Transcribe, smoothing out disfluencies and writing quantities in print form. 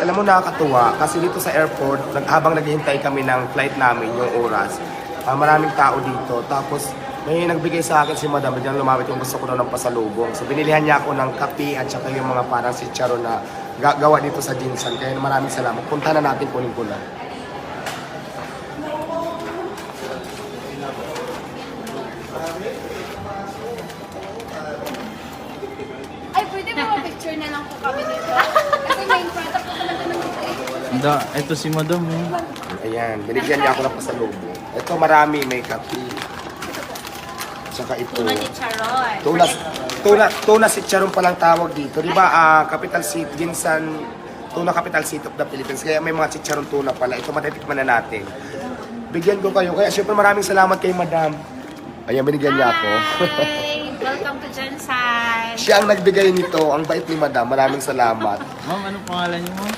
alam mo nakakatuwa kasi dito sa airport, habang naghihintay kami ng flight namin, yung oras, maraming tao dito. Tapos may nagbigay sa akin si Madam, biglang lumapit yung gusto ko daw ng pasalubong. So binilihan niya ako ng kape at saka yung mga parang chicharon na gawa dito sa Jinsan. Kaya maraming salamat. Punta na natin, kunin ko na. Ay, pwede ba picture na lang po kami dito? Kasi may front up po talaga ng dito eh. Anda, ito si Madam eh. Ayan, binigyan niya ako ng pasalubong. Ito marami, may kape. Tsaka ito. Tuna ni Charoy. Tuna si Charon palang tawag dito. Di ba, capital city, Jinsan, tuna capital city of the Philippines. Kaya may mga chicharon tuna pala. Ito matitikman na natin. Bigyan ko kayo. Kaya syempre maraming salamat kay Madam. Ayan, binigyan niya ako. Hi! Welcome to Jensen. Siya ang nagbigay nito. Ang bait ni Madam. Maraming salamat. Ma'am, anong pangalan niyo, ma'am?